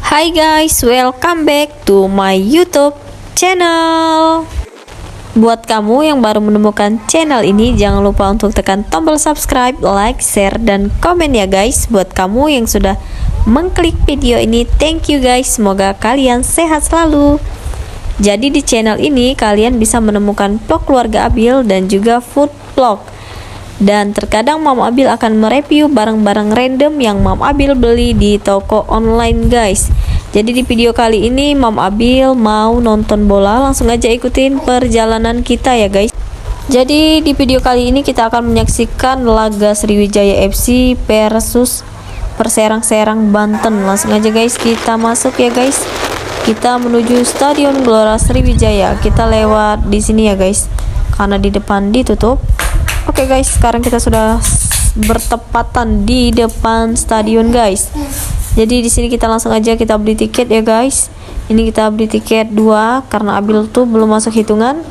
Hai guys, welcome back to my YouTube channel. Buat kamu yang baru menemukan channel ini, jangan lupa untuk tekan tombol subscribe, like, share, dan komen ya guys. Buat kamu yang sudah mengklik video ini, thank you guys. Semoga kalian sehat selalu. Jadi di channel ini kalian bisa menemukan vlog keluarga Abil dan juga food vlog. Dan terkadang Mam Abil akan mereview barang-barang random yang Mam Abil beli di toko online guys. Jadi di video kali ini Mam Abil mau nonton bola, langsung aja ikutin perjalanan kita ya guys. Jadi di video kali ini kita akan menyaksikan laga Sriwijaya FC versus Perserang-Serang Banten. Langsung aja guys kita masuk ya guys. Kita menuju Stadion Gelora Sriwijaya. Kita lewat di sini ya guys, karena di depan ditutup. Oke guys, sekarang kita sudah bertepatan di depan stadion guys. Jadi di sini kita langsung aja kita beli tiket ya guys. Ini kita beli tiket 2 karena Abil tuh belum masuk hitungan.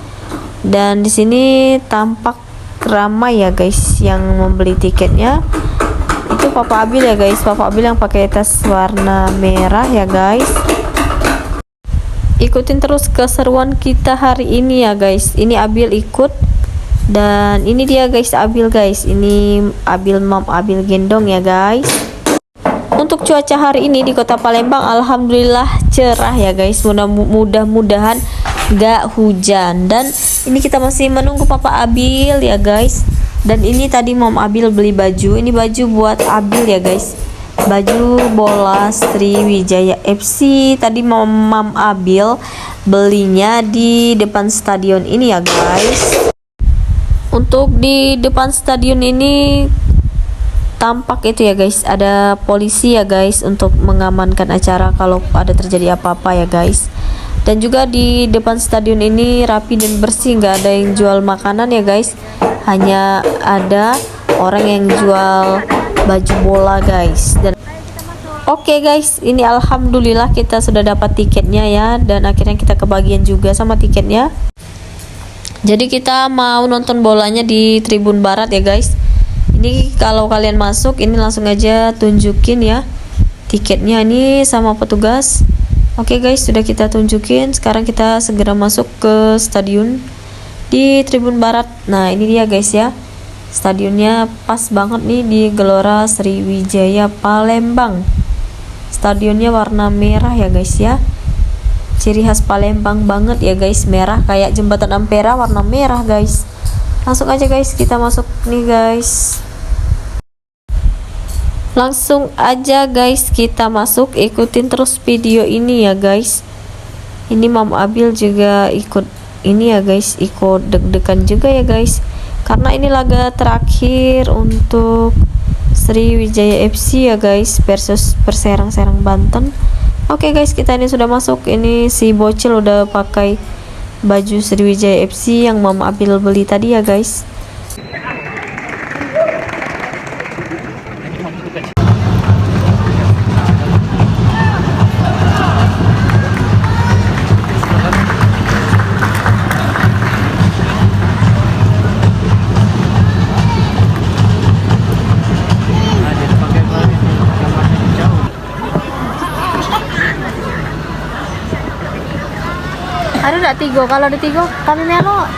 Dan di sini tampak ramai ya guys yang membeli tiketnya. Itu Papa Abil ya guys, Papa Abil yang pakai tas warna merah ya guys. Ikutin terus keseruan kita hari ini ya guys. Ini Abil ikut. Dan ini dia guys Abil guys, ini Abil Mam Abil gendong ya guys. Untuk cuaca hari ini di kota Palembang alhamdulillah cerah ya guys, mudah-mudahan gak hujan. Dan ini kita masih menunggu Papa Abil ya guys. Dan ini tadi Mam Abil beli baju, ini baju buat Abil ya guys, baju bola Sriwijaya FC. Tadi Mam Abil belinya di depan stadion ini ya guys. Untuk di depan stadion ini tampak itu ya guys, ada polisi ya guys untuk mengamankan acara kalau ada terjadi apa-apa ya guys. Dan juga di depan stadion ini rapi dan bersih, nggak ada yang jual makanan ya guys, hanya ada orang yang jual baju bola guys. Dan oke guys, ini alhamdulillah kita sudah dapat tiketnya ya, dan akhirnya kita kebagian juga sama tiketnya. Jadi kita mau nonton bolanya di tribun barat ya guys. Ini kalau kalian masuk, ini langsung aja tunjukin ya tiketnya ini sama petugas. Oke guys, sudah kita tunjukin. Sekarang kita segera masuk ke stadion di tribun barat. Nah ini dia guys ya, stadionnya pas banget nih di Gelora Sriwijaya Palembang. Stadionnya warna merah ya guys ya, ciri khas Palembang banget ya guys, merah kayak jembatan Ampera, warna merah guys. Langsung aja guys kita masuk nih guys. Langsung aja guys kita masuk, ikutin terus video ini ya guys. Ini Mam Abil juga ikut ini ya guys, ikut deg-degan juga ya guys, karena ini laga terakhir untuk Sriwijaya FC ya guys versus Perserang-Serang Banten. Oke guys, kita ini sudah masuk. Ini si bocil udah pakai baju Sriwijaya FC yang Mama Abil beli tadi ya guys. Ada enggak tigo? Kalau ada tigo kami melo.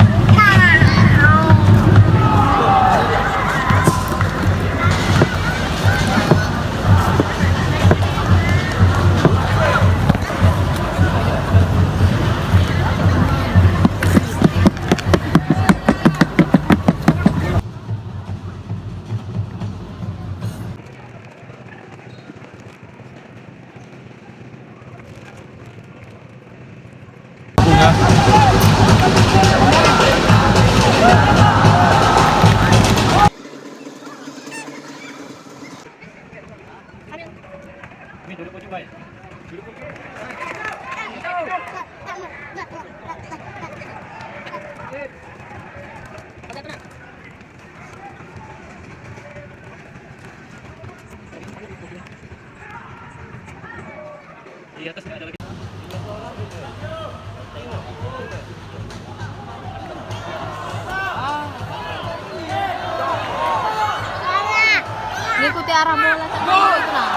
Di atas nggak ada lagi. Ikuti arah bola. Itu nah.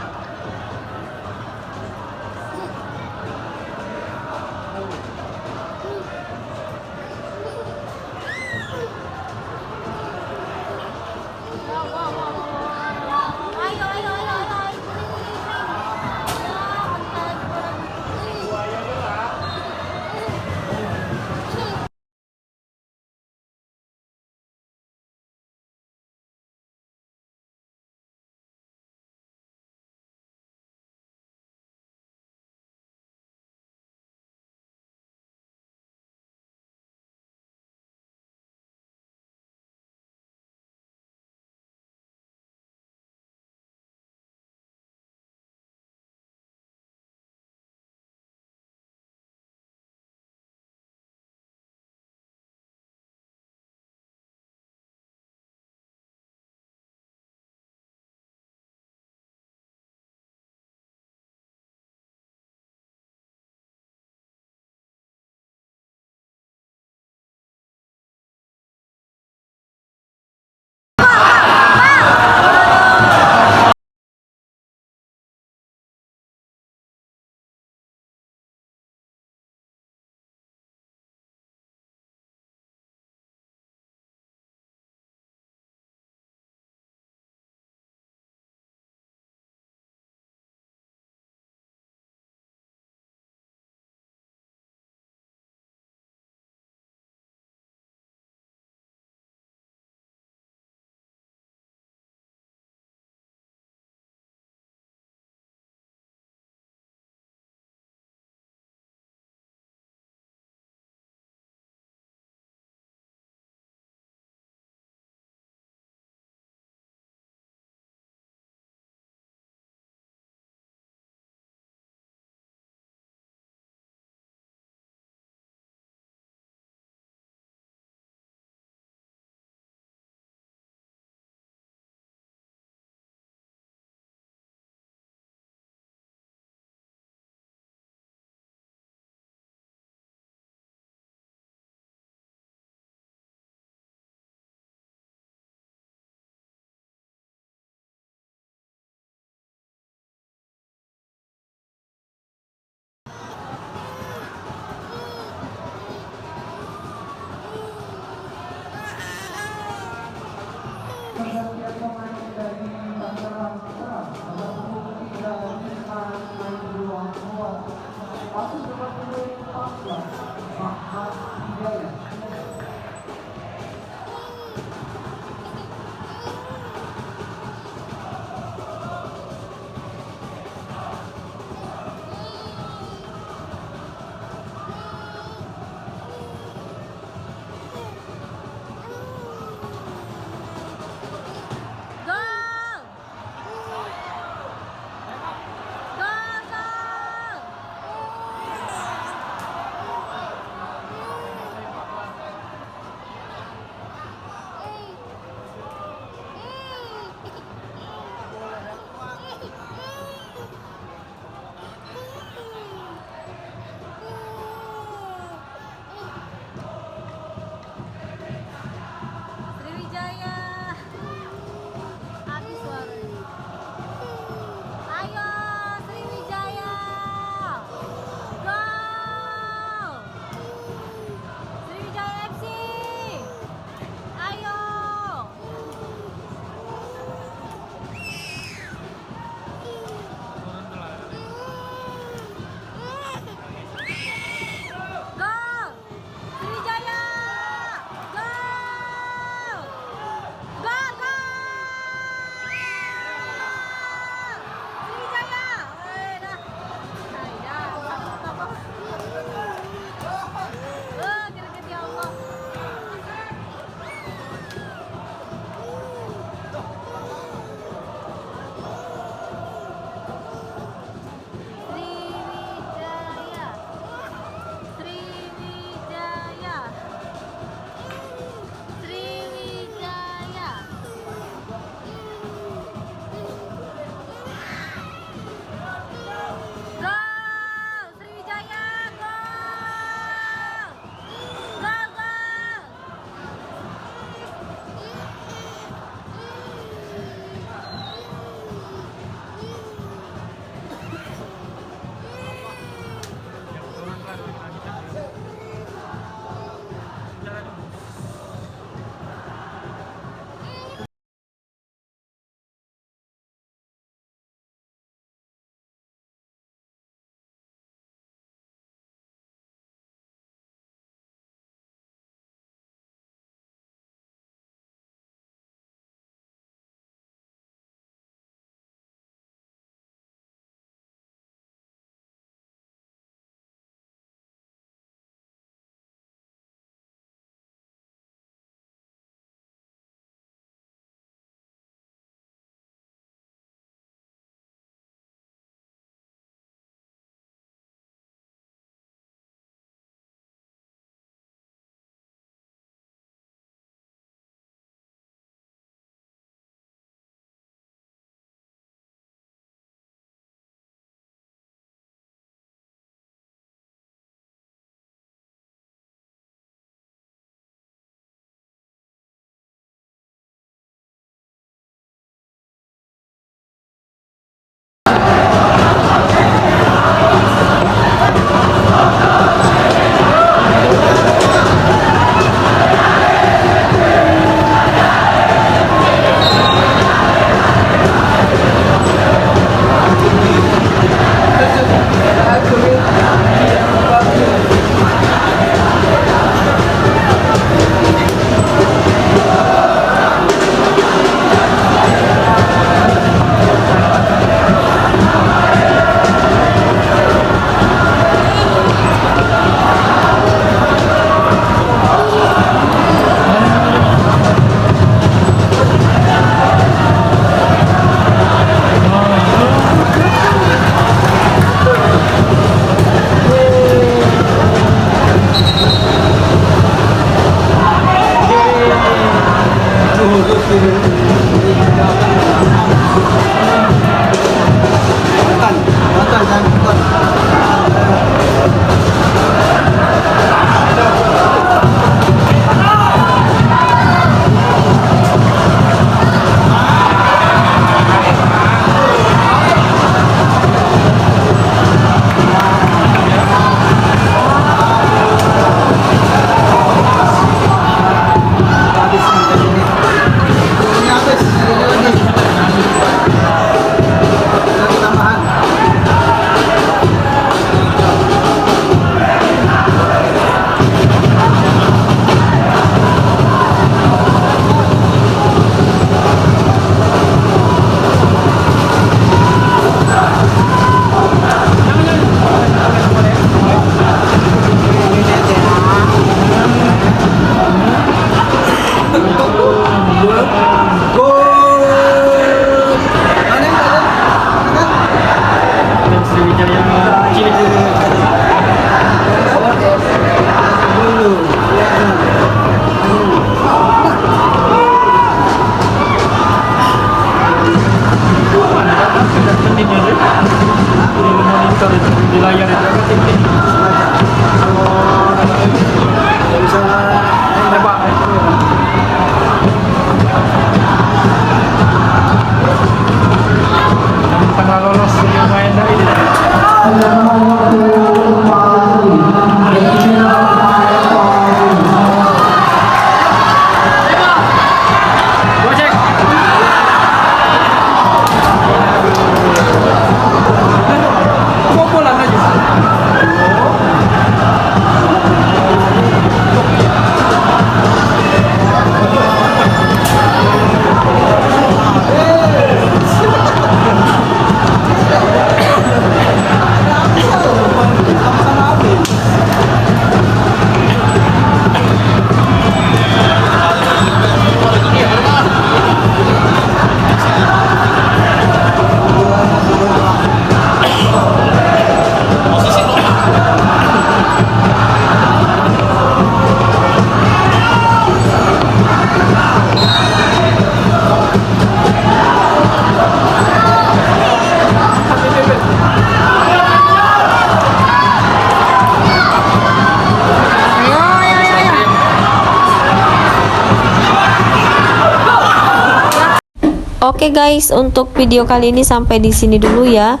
Oke guys, untuk video kali ini sampai di sini dulu ya.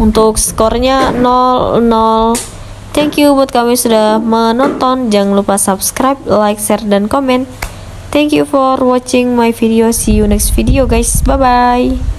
Untuk skornya 0-0. Thank you buat kami sudah menonton. Jangan lupa subscribe, like, share, dan komen. Thank you for watching my video. See you next video guys. Bye bye.